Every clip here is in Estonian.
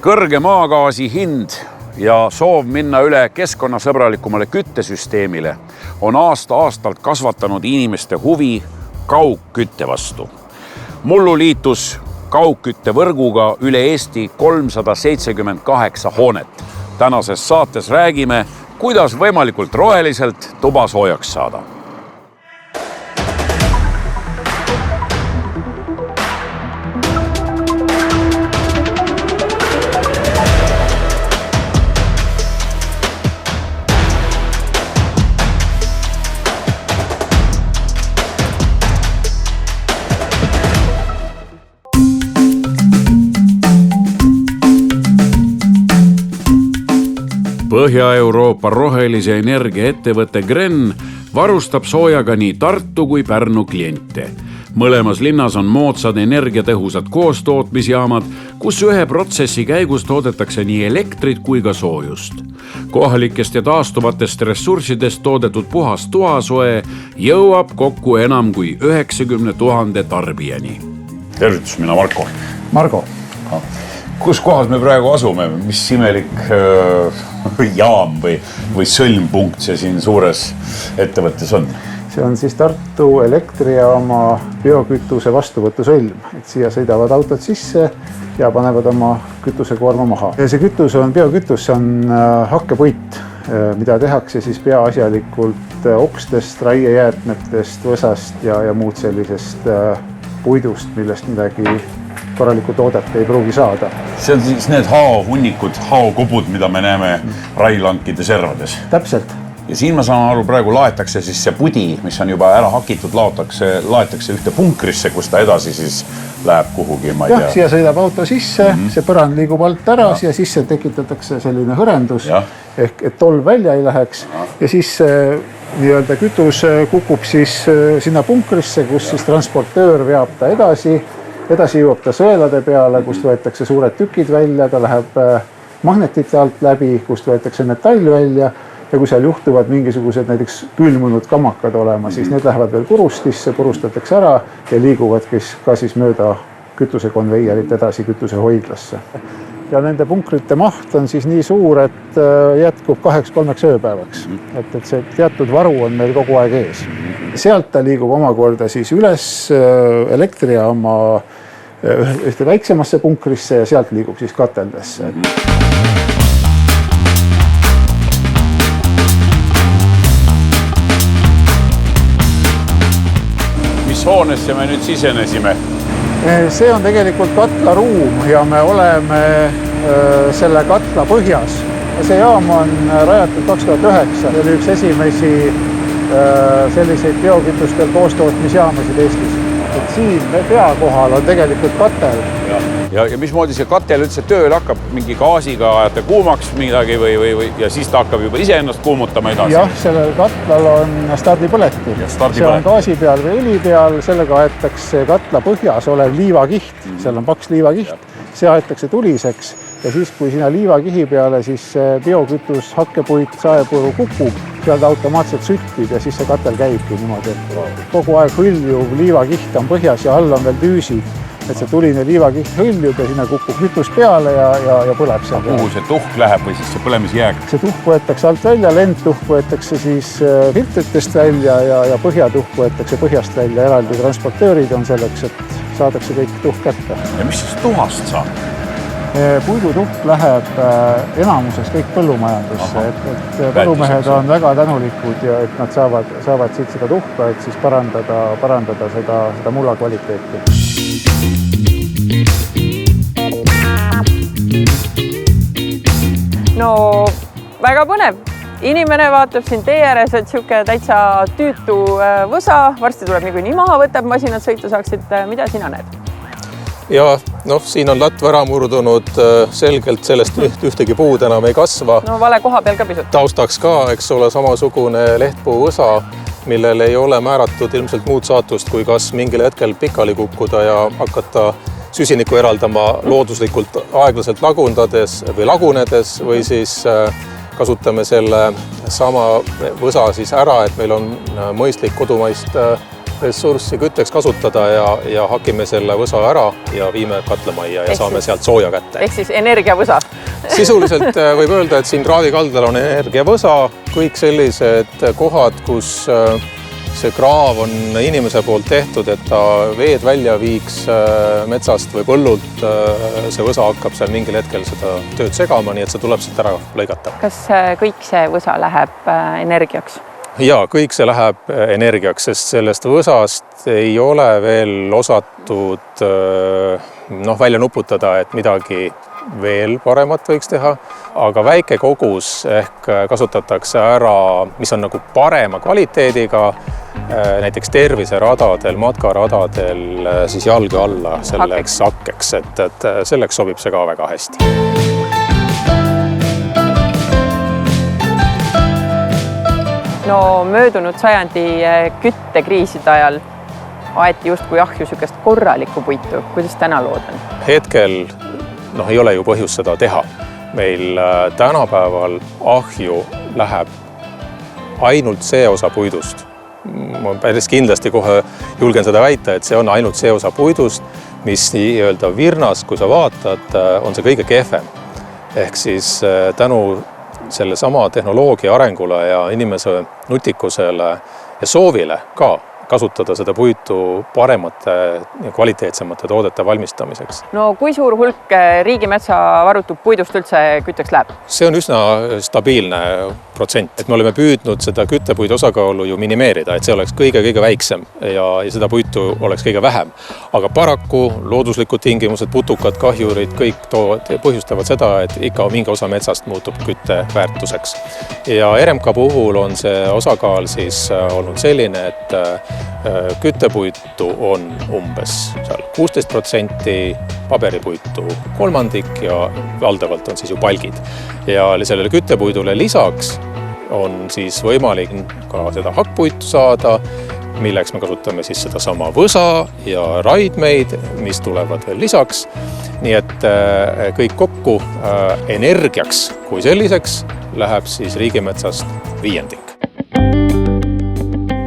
Kõrge maagaasi hind ja soov minna üle keskkonnasõbralikumale küttesüsteemile on aasta-aastalt kasvatanud inimeste huvi kaugkütte vastu. Mullu liitus kaugküttevõrguga üle Eesti 378 hoonet. Tänases saates räägime, kuidas võimalikult roheliselt tuba soojaks saada. Põhja-Euroopa rohelise energia ettevõte Gren varustab soojaga nii Tartu kui Pärnu kliente. Mõlemas linnas on moodsad energiatõhusad koostootmisjaamad, kus ühe protsessi käigus toodetakse nii elektrit kui ka soojust. Kohalikest ja taastuvatest ressurssidest toodetud puhas toasoe jõuab kokku enam kui 90 000 tarbijani. Tervitus, mina Marko. Kus kohas me praegu asume? Mis imelik jaam või sõlmpunkt see siin suures ettevõttes on? See on siis Tartu elektrijaama biokütuse vastuvõtusõlm. Et siia sõidavad autod sisse ja panevad oma kütusekoorma maha. See kütus on biokütus, see on hakkepuit, mida tehakse siis peaasjalikult okstest, raiejäätmetest, võsast ja muud sellisest puidust, millest midagi korralikku toodet ei pruugi saada. See on siis need haohunnikud, haokobud, mida me näeme railankide servades. Täpselt. Ja siin ma saan aru, praegu laetakse siis see pudi, mis on juba ära hakitud, laetakse ühte punkrisse, kus ta edasi siis läheb kuhugi, ma ei tea. Siia sõidab auto sisse, see põrand liigub alt ära, siia sisse tekitatakse selline hõrendus, ehk et tolv välja ei läheks ja siis nii-öelda kütus kukub siis sinna punkrisse, kus siis transportöör veab ta edasi jõuab ta sõelade peale, kust võetakse suured tükid välja, ta läheb magnetite alt läbi, kust võetakse metall välja ja kui seal juhtuvad mingisugused näiteks külmunud kamakad olema, siis need lähevad veel purustisse, purustatakse ära ja liiguvad ka siis mööda kütusekonveierit edasi kütusehoidlasse. Ja nende punkrite maht on siis nii suur, et jätkub 2-3 ööpäevaks. Et see teatud varu on meil kogu aeg ees. Sealt ta liigub omakorda siis üles elektrijaama ühte väiksemasse punkrisse ja sealt liigub siis kateldesse. Mis hoonesse me nüüd sisenesime? See on tegelikult katlaruum ja me oleme selle katla põhjas. See jaam on rajatud 2009. See oli üks esimesi selliseid biokütustel koostootmisjaamasid Eestis. Et siin pea kohal on tegelikult katel. Ja mismoodi see katel üldse tööl hakkab? Mingi gaasiga ajate kuumaks midagi ja siis ta hakkab juba iseennast kuumutama edasi? Jah, sellel katlal on stardipõleti. See on gaasi peal või õli peal, sellega aetakse katla põhjas olev liivakiht. Seal on paks liivakiht. See aetakse tuliseks ja siis, kui sinna liivakihi peale, siis biokütus, hakkepuit, saepuru kukub, sealt automaatselt süttib ja siis see katel käibki niimoodi, et kogu aeg hõljuv liivakiht on põhjas ja all on veel tüüsid, et see tuline liivakiht hõljub ja sinna kukub kütus peale ja põleb seal. Kuhu see tuhk läheb või siis see põlemisjääk? See tuhk võetakse alt välja, lendtuhk võetakse siis filtritest välja ja põhjatuhk võetakse põhjast välja. Eraldi transportöörid on selleks, et saadakse kõik tuhk kätte. Ja mis siis tuhast saab? Puidutuhk läheb enamuses kõik põllumajandusse, et põllumehed on väga tänulikud ja et nad saavad siit seda tuhka, et siis parandada seda mulla kvaliteeti. No väga põnev. Inimene vaatab siin tee ääres, et siuke täitsa tüütu võsa. Varsti tuleb niikuinii maha võtab, masinad sõita saaksid. Mida sina näed? Ja siin on latv ära murdunud, selgelt sellest ühtegi puud enam ei kasva. No vale koha peal ka pisut. Taustaks ka, eks ole, samasugune lehtpuu võsa, millel ei ole määratud ilmselt muud saatust, kui kas mingil hetkel pikali kukkuda ja hakata süsinikku eraldama looduslikult aeglaselt lagundades või lagunedes või siis kasutame selle sama võsa siis ära, et meil on mõistlik kodumaist ressurssi kütteks kasutada ja hakime selle võsa ära ja viime katlamajja ja saame sealt sooja kätte. Ehk siis energiavõsa. Sisuliselt võib öelda, et siin kraavi kaldal on energiavõsa, kõik sellised kohad, kus see kraav on inimese poolt tehtud, et ta veed välja viiks metsast või põllult, see võsa hakkab seal mingil hetkel seda tööd segama, nii et see tuleb sealt ära lõigata. Kas kõik see võsa läheb energiaks? Jaa, kõik see läheb energiaks, sest sellest võsast ei ole veel osatud välja nuputada, et midagi veel paremat võiks teha, aga väike kogus ehk kasutatakse ära, mis on nagu parema kvaliteediga, näiteks terviseradadel, matkaradadel siis jalge alla selleks hakkeks, et selleks sobib see ka väga hästi. No möödunud sajandi küttekriiside ajal aeti justkui ahju sükest korralikku puitu. Kuidas täna lood on? Hetkel ei ole ju põhjust seda teha. Meil tänapäeval ahju läheb ainult see osa puidust. Ma päris kindlasti kohe julgen seda väita, et see on ainult see osa puidust, mis nii-öelda virnas, kui sa vaatad, on see kõige kehvem. Ehk siis tänu selle sama tehnoloogia arengule ja inimese nutikusele ja soovile ka kasutada seda puitu paremate ja kvaliteetsemate toodete valmistamiseks. No kui suur hulk riigimetsa varutub puidust üldse kütteks läheb? See on üsna stabiilne protsent. Et me oleme püüdnud seda küttepuidu osakaalu ju minimeerida, et see oleks kõige väiksem ja seda puitu oleks kõige vähem. Aga paraku looduslikud tingimused, putukad, kahjurid, kõik põhjustavad seda, et ikka mingi osa metsast muutub kütteväärtuseks. Ja RMK puhul on see osakaal siis olnud selline, et küttepuitu on umbes 16%, paberipuitu 1/3 ja valdavalt on siis ju palgid. Ja sellele küttepuidule lisaks on siis võimalik ka seda hakkpuitu saada, milleks me kasutame siis seda sama võsa ja raidmeid, mis tulevad veel lisaks. Nii et kõik kokku energiaks kui selliseks läheb siis riigimetsast 1/5.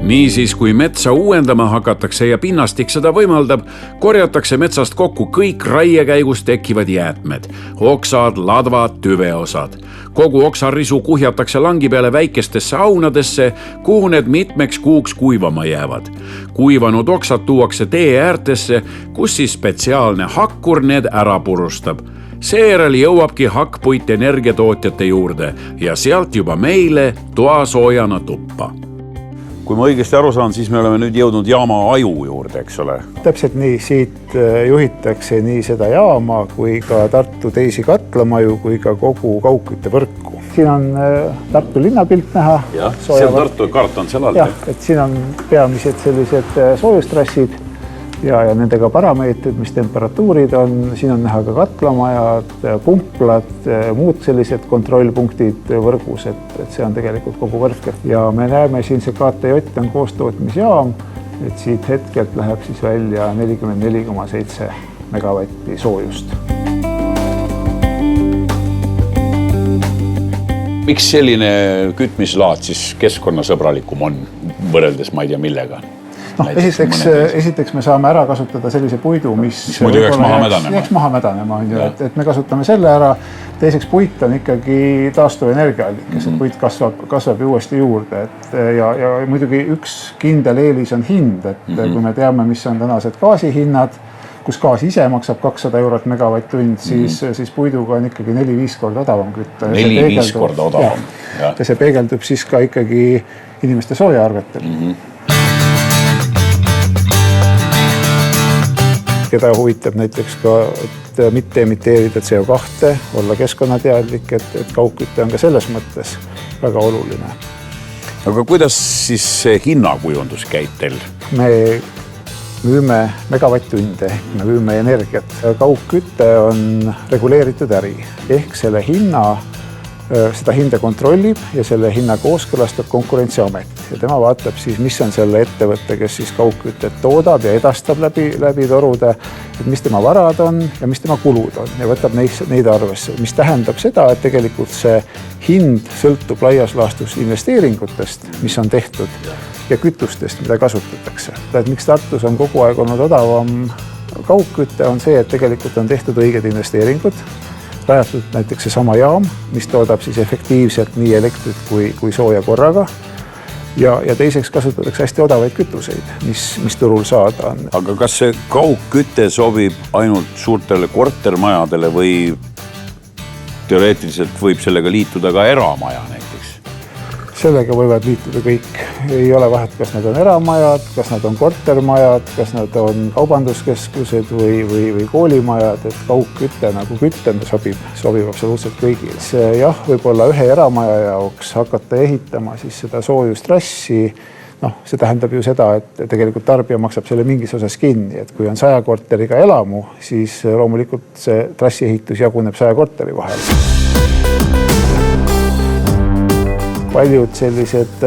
Niisiis, kui metsa uuendama hakatakse ja pinnastik seda võimaldab, korjatakse metsast kokku kõik raiekäigus tekkivad jäätmed, oksad, ladvad, tüveosad. Kogu oksarisu kuhjatakse langi peale väikestesse aunadesse, kuhu need mitmeks kuuks kuivama jäävad. Kuivanud oksad tuuakse tee äärtesse, kus siis spetsiaalne hakkur need ära purustab. Seejärel jõuabki hakkpuit energiatootjate juurde ja sealt juba meile toasoojana tuppa. Kui ma õigesti aru saan, siis me oleme nüüd jõudnud jaama aju juurde, eks ole? Täpselt nii, siit juhitakse nii seda jaama kui ka Tartu teisi katlamaju kui ka kogu kaugküttevõrku. Siin on Tartu linnapilt näha. Jah, see on Tartu kaart on seal all. Jah, et siin on peamised sellised soojustrassid ja nendega parameetrid, mis temperatuurid on. Siin on näha ka katlamajad, pumplad, muud sellised kontrollpunktid võrgus, et see on tegelikult kogu võrk. Ja me näeme siin see KTJ on koostootmisjaam, et siit hetkelt läheb siis välja 44,7 megavatti soojust. Miks selline kütmislaad siis keskkonnasõbralikum on võrreldes ma ei tea millega? Esiteks me saame ära kasutada sellise puidu, mis muidu jääks maha mädanema. Et me kasutame selle ära. Teiseks puit on ikkagi taastuv energiaallikas, et puit kasvab uuesti juurde. Ja muidugi üks kindel eelis on hind, et kui me teame, mis on tänased gaasihinnad, kus gaas ise maksab 200 eurot megavatt-tund, siis puiduga on ikkagi 4-5 korda odavam kütta. 4-5 korda odavam. Ja see peegeldub siis ka ikkagi inimeste soojaarvetel. Keda huvitab näiteks ka, et mitte emiteerida CO2, olla keskkonnateadlik, et kaugkütte on ka selles mõttes väga oluline. Aga kuidas siis see hinnakujundus käib teil? Me müüme megavatt-tunde, me müüme energiat. Kaugkütte on reguleeritud äri, ehk selle seda hinda kontrollib ja selle hinna kooskõlastab Konkurentsiamet. Ja tema vaatab siis, mis on selle ettevõtte, kes siis kaugkütet toodab ja edastab läbi torude, et mis tema varad on ja mis tema kulud on ja võtab neid arvesse, mis tähendab seda, et tegelikult see hind sõltub laias laastus investeeringutest, mis on tehtud ja kütustest, mida kasutatakse. Miks Tartus on kogu aeg olnud odavam kaugkütte, on see, et tegelikult on tehtud õiged investeeringud, rajatud näiteks see sama jaam, mis toodab siis efektiivselt nii elektrit kui sooja korraga. Ja teiseks kasutatakse hästi odavaid kütuseid, mis turul saada on. Aga kas see kaugküte sobib ainult suurtele kortermajadele või teoreetiliselt võib sellega liituda ka eramaja näiteks? Sellega võivad liituda kõik. Ei ole vahet, kas nad on eramajad, kas nad on kortermajad, kas nad on kaubanduskeskused või koolimajad, et kaugküte nagu küttena sobib absoluutselt kõigil. See jah, võib-olla ühe eramaja jaoks hakata ehitama siis seda soojustrassi, see tähendab ju seda, et tegelikult tarbija maksab selle mingis osas kinni, et kui on 100 korteriga elamu, siis loomulikult see trassiehitus jaguneb 100 korteri vahel. Paljud sellised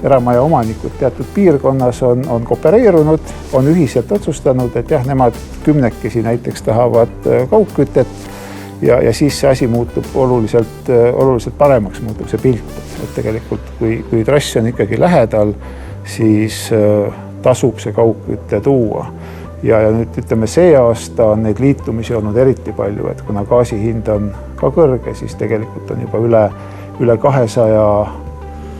eramaja omanikud teatud piirkonnas on koopereerunud, on ühiselt otsustanud, et jah, nemad 10 näiteks tahavad kaugkütet ja siis see asi muutub oluliselt paremaks, muutub see pilt. Et tegelikult, kui trass on ikkagi lähedal, siis tasub see kaugkütte tuua. Ja nüüd ütleme, see aasta on neid liitumisi olnud eriti palju, et kuna gaasi hind on ka kõrge, siis tegelikult on juba üle 200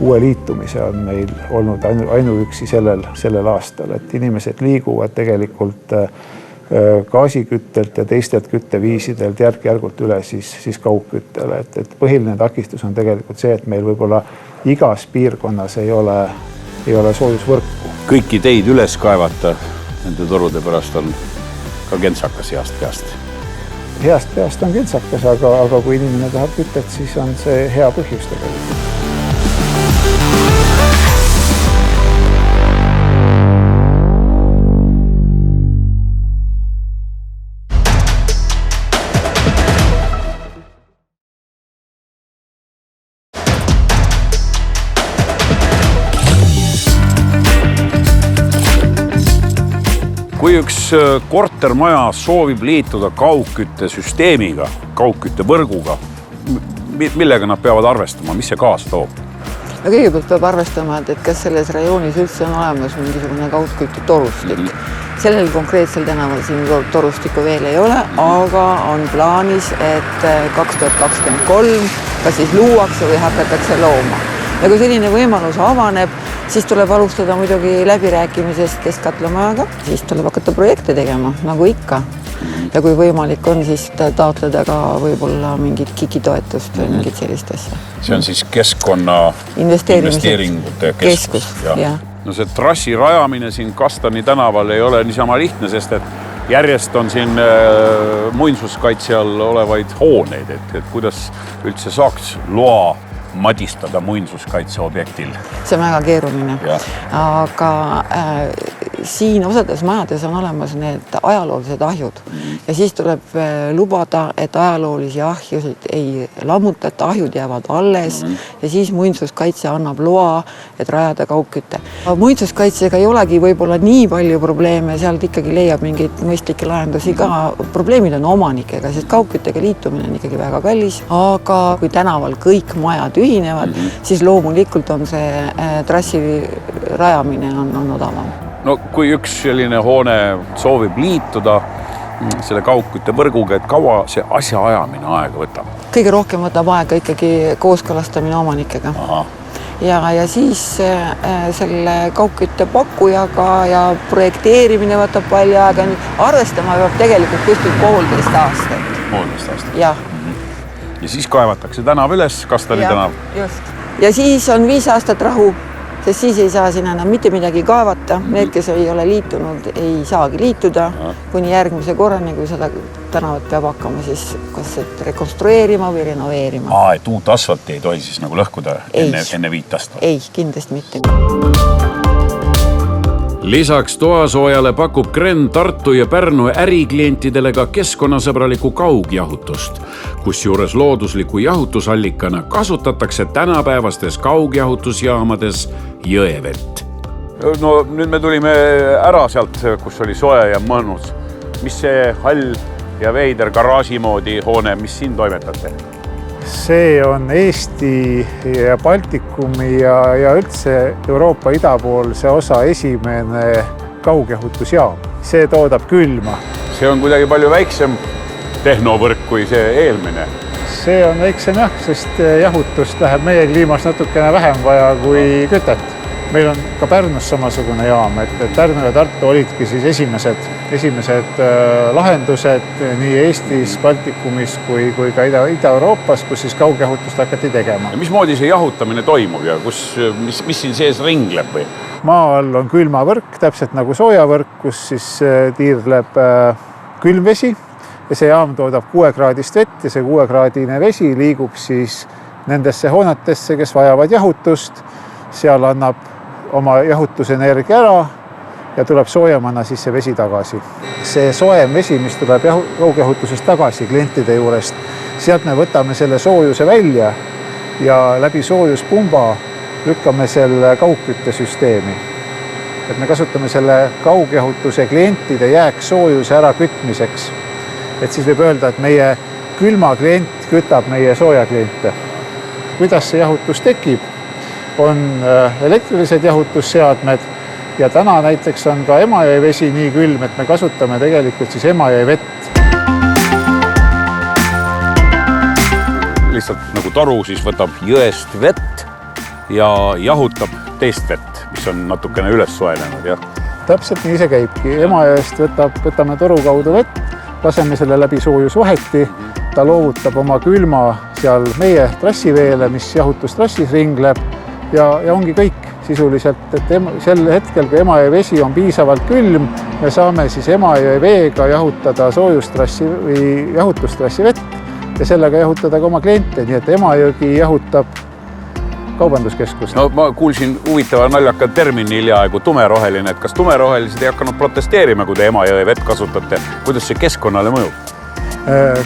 uue liitumise on meil olnud ainuüksi sellel aastal, et inimesed liiguvad tegelikult gaasiküttelt ja teistelt kütteviisidelt järk-järgult üle siis kaugküttele, et põhiline takistus on tegelikult see, et meil võib-olla igas piirkonnas ei ole soojusvõrku. Kõiki teid üles kaevata nende torude pärast on ka kentsakas heast peast. Heast peast on kentsakas, aga kui inimene tahab kütet, siis on see hea põhjus tegelikult. Kui üks kortermaja soovib liituda kaugküttesüsteemiga, kaugküttevõrguga, millega nad peavad arvestama, mis see kaasa toob? Kõigepealt peab arvestama, et kas selles rajoonis üldse on olemas mingisugune kaugküttetorustik. Sellel konkreetsel tänaval siin torustikku veel ei ole, aga on plaanis, et 2023 kas siis luuakse või hakatakse looma. Ja kui selline võimalus avaneb, siis tuleb alustada muidugi läbirääkimisest Keskkatlamajaga, siis tuleb hakata projekte tegema, nagu ikka. Ja kui võimalik on, siis taotleda ka võib-olla mingit KIK-toetust või mingit sellist asja. See on siis keskkonna investeeringute keskus. Ja. No see trassi rajamine siin Kastani tänaval ei ole niisama lihtne, sest et järjest on siin muinsuskaitse all olevaid hooneid, et kuidas üldse saaks loa madistada muinsuskaitseobjektil. See on väga keeruline, aga siin osades majades on olemas need ajaloolised ahjud ja siis tuleb lubada, et ajaloolisi ahjusid ei lammutata, ahjud jäävad alles ja siis muinsuskaitse annab loa, et rajada kaugkütte. Muinsuskaitsega ei olegi võib-olla nii palju probleeme, sealt ikkagi leiab mingeid mõistlikke lahendusi ka. Probleemid on omanikega, sest kaugküttega liitumine on ikkagi väga kallis, aga kui tänaval kõik majad ühinevad, siis loomulikult on see trassi rajamine on odavam. No kui üks selline hoone soovib liituda selle kaugküttevõrguga, et kaua see asja ajamine aega võtab? Kõige rohkem võtab aega ikkagi kooskõlastamine omanikega. Ja siis selle kaugkütte pakkujaga ja projekteerimine võtab palju aega. Arvestama peab tegelikult kuskil 1,5 aastat. 1,5 aastat? Jah. Ja siis kaevatakse tänav üles, Kastani tänav? Just. Ja siis on 5 aastat rahu, sest siis ei saa sinna enam mitte midagi kaevata. Need, kes ei ole liitunud, ei saagi liituda kuni järgmise korrani, kui seda tänavat peab hakkama siis kas rekonstrueerima või renoveerima. Et uut asfalti ei tohi siis nagu lõhkuda enne 5 aastat? Ei, kindlasti mitte. Lisaks toasoojale pakub Gren Tartu ja Pärnu äriklientidele ka keskkonnasõbraliku kaugjahutust, kus juures loodusliku jahutusallikana kasutatakse tänapäevastes kaugjahutusjaamades jõevett. No nüüd me tulime ära sealt, kus oli soe ja mõnus. Mis see hall ja veider garaaži moodi hoone, mis siin toimetate? See on Eesti ja Baltikumi ja üldse Euroopa idapoolse osa esimene kaugehutusjaam. See toodab külma. See on kuidagi palju väiksem tehnovõrk kui see eelmine. See on väiksem jah, sest jahutust läheb meie kliimas natukene vähem vaja kui kütet. Meil on ka Pärnus samasugune jaam, et Pärnu ja Tartu olidki siis esimesed lahendused nii Eestis, Baltikumis kui ka Ida-Euroopas, kus siis kaugehutust hakati tegema. Ja mismoodi see jahutamine toimub ja mis siin sees ringleb või? Maa all on külmavõrk, täpselt nagu soojavõrk, kus siis tiirleb külmvesi ja see jaam toodab 6-kraadist vett ja see 6-kraadine vesi liigub siis nendesse hoonetesse, kes vajavad jahutust. Seal annab oma jahutusenergia ära ja tuleb soojemana siis see vesi tagasi. See soojem vesi, mis tuleb kaugehutusest tagasi klientide juurest, sealt me võtame selle soojuse välja ja läbi soojuspumba lükkame selle kaugküttesüsteemi. Et me kasutame selle kaugehutuse klientide jääksoojuse ära kütmiseks. Et siis võib öelda, et meie külma klient kütab meie sooja kliente. Kuidas see jahutus tekib? On elektrilised jahutusseadmed ja täna näiteks on ka Emajõe vesi nii külm, et me kasutame tegelikult siis Emajõe vett. Lihtsalt nagu toru siis võtab jõest vett ja jahutab teist vett, mis on natukene üles soenenud, jah? Täpselt nii see käibki. Emajõest võtame toru kaudu vett, laseme selle läbi soojusvaheti, ta loovutab oma külma seal meie trassiveele, mis jahutustrassis ringleb ja ongi kõik sisuliselt, et sel hetkel, kui Emajõe vesi on piisavalt külm, me saame siis Emajõe veega jahutada soojustrassi või jahutustrassi vett ja sellega jahutada ka oma kliente, nii et Emajõgi jahutab kaubanduskeskust. No ma kuulsin huvitava naljaka termini hiljaaegu tumeroheline, et kas tumerohelised ei hakanud protesteerima, kui te Emajõe vett kasutate? Kuidas see keskkonnale mõjub?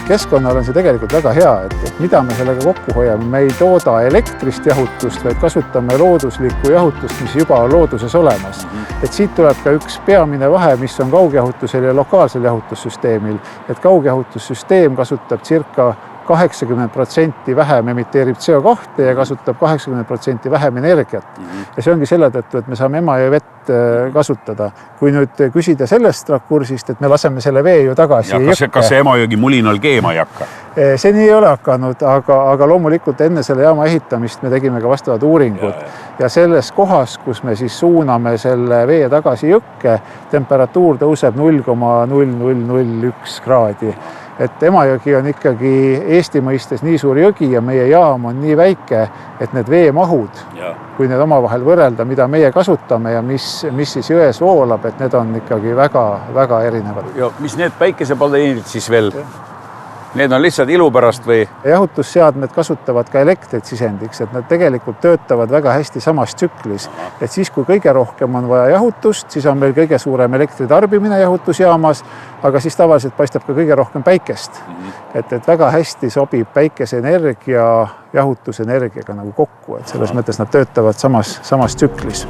Keskkonnal on see tegelikult väga hea, et mida me sellega kokku hoiame. Me ei tooda elektrist jahutust, vaid kasutame looduslikku jahutust, mis juba on looduses olemas. Et siit tuleb ka üks peamine vahe, mis on kaugjahutusel ja lokaalsel jahutussüsteemil. Et kaugjahutussüsteem kasutab circa 80% vähem emiteerib CO2 ja kasutab 80% vähem energiat. Ja see ongi selle tõttu, et me saame Emajõe vett kasutada. Kui nüüd küsida sellest rakursist, et me laseme selle vee ju tagasi. Ja kas see Emajõgi mulinal keema ei hakka? See nii ei ole hakanud, aga loomulikult enne selle jaama ehitamist me tegime ka vastavad uuringud. Ja selles kohas, kus me siis suuname selle vee tagasi jõkke, temperatuur tõuseb 0,0001 kraadi. Et Emajõgi on ikkagi Eesti mõistes nii suur jõgi ja meie jaam on nii väike, et need veemahud, kui need omavahel võrrelda, mida meie kasutame ja mis siis jões voolab, et need on ikkagi väga erinevad. Ja mis need päikesepaneelid siis veel? Need on lihtsalt ilu pärast või? Jahutusseadmed kasutavad ka elektrit sisendiks, et nad tegelikult töötavad väga hästi samas tsüklis. Et siis, kui kõige rohkem on vaja jahutust, siis on meil kõige suurem elektritarbimine jahutusjaamas, aga siis tavaliselt paistab ka kõige rohkem päikest. Et väga hästi sobib päikeseenergia jahutusenergiaga nagu kokku, et selles mõttes nad töötavad samas tsüklis.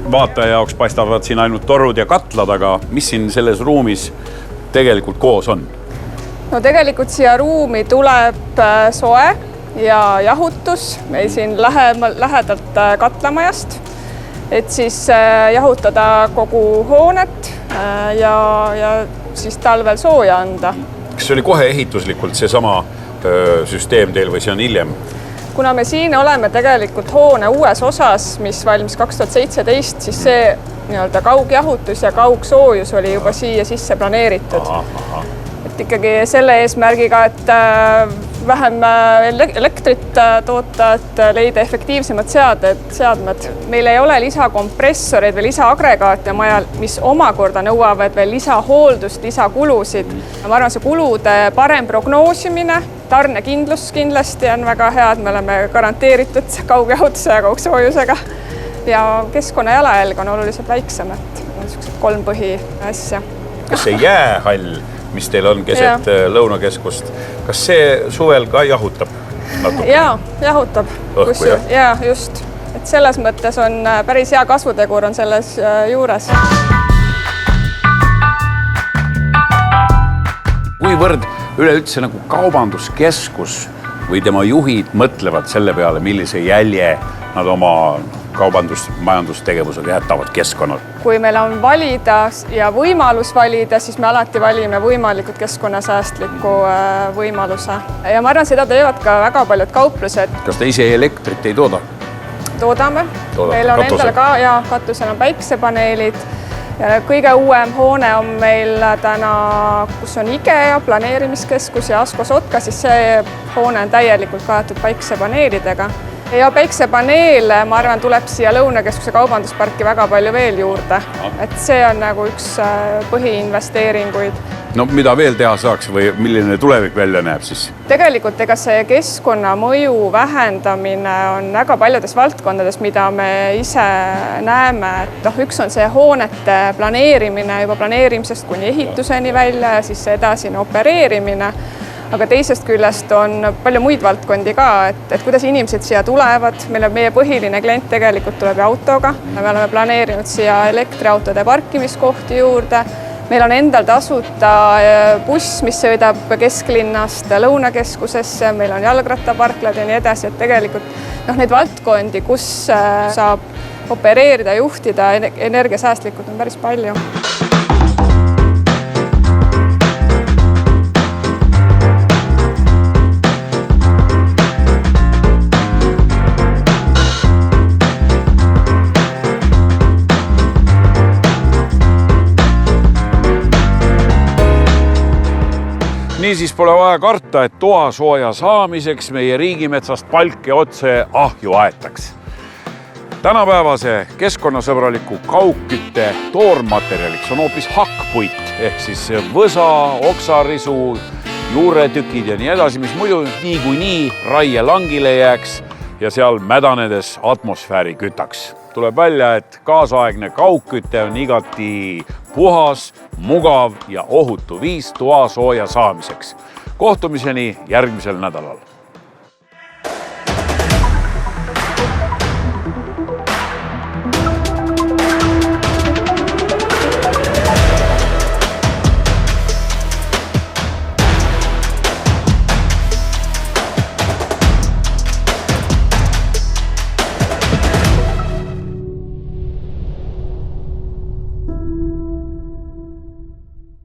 Vaataja jaoks paistavad siin ainult torud ja katlad, aga mis siin selles ruumis tegelikult koos on? No tegelikult siia ruumi tuleb soe ja jahutus meil siin lähedalt katlamajast, et siis jahutada kogu hoonet ja siis talvel sooja anda. Kas see oli kohe ehituslikult see sama süsteem teil või see on hiljem? Kuna me siin oleme tegelikult hoone uues osas, mis valmis 2017, siis see kaugjahutus ja kaugsoojus oli juba siia sisse planeeritud. Et ikkagi selle eesmärgiga, et vähem elektrit toota, et leida efektiivsemad seadmed. Meil ei ole lisakompressoreid või lisaagregaate majal, mis omakorda nõuavad veel lisahooldust, lisakulusid. Ma arvan, see kulude parem prognoosimine, tarnekindlus kindlasti on väga hea, et me oleme garanteeritud kaugjahutuse ja kaugsoojusega. Ja keskkonna jalajälg on oluliselt väiksem, et on sellised 3 põhiasja. Kas see jäähall, mis teil on keset lõunakeskust, kas see suvel ka jahutab natuke? Jaa, jahutab. Õhku, jah? Jaa, just. Et selles mõttes on päris hea kasvutegur on selles juures. kuivõrd üleüldse nagu kaubanduskeskus või tema juhid mõtlevad selle peale, millise jälje nad oma majandustegevusega jätavad keskkonnal? Kui meil on valida ja võimalus valida, siis me alati valime võimalikult keskkonnasäästliku võimaluse. Ja ma arvan, seda teevad ka väga paljud kauplused. Kas te ise elektrit ei tooda? Toodame. Meil on endale ka ja katusel on päiksepaneelid. Ja kõige uuem hoone on meil täna, kus on IKEA planeerimiskeskus ja Asko Sotka, siis see hoone on täielikult kaetud päiksepaneelidega. Ja päiksepaneele, ma arvan, tuleb siia Lõunakeskuse kaubandusparki väga palju veel juurde. Et see on nagu üks põhiinvesteeringuid. No mida veel teha saaks või milline tulevik välja näeb siis? Tegelikult ega see keskkonnamõju vähendamine on väga paljudes valdkondades, mida me ise näeme. Et üks on see hoonete planeerimine juba planeerimisest kuni ehituseni välja ja siis edasine opereerimine. Aga teisest küljest on palju muid valdkondi ka, et kuidas inimesed siia tulevad. Meie põhiline klient tegelikult tuleb autoga. Me oleme planeerinud siia elektriautode parkimiskohti juurde. Meil on endal tasuta buss, mis sõidab kesklinnast Lõunakeskusesse. Meil on jalgrattaparklad ja nii edasi, et tegelikult neid valdkondi, kus saab opereerida, juhtida energiasäästlikult on päris palju. Niisiis pole vaja karta, et toasooja saamiseks meie riigimetsast palke otse ahju aetaks. Tänapäevase keskkonnasõbraliku kaugkütte toormaterjaliks on hoopis hakkpuit ehk siis võsa, oksarisu, juuretükid ja nii edasi, mis muidu niikuinii raielangile jääks ja seal mädanedes atmosfääri kütaks. Tuleb välja, et kaasaegne kaugkütte on igati puhas, mugav ja ohutu viis toasooja saamiseks. Kohtumiseni järgmisel nädalal.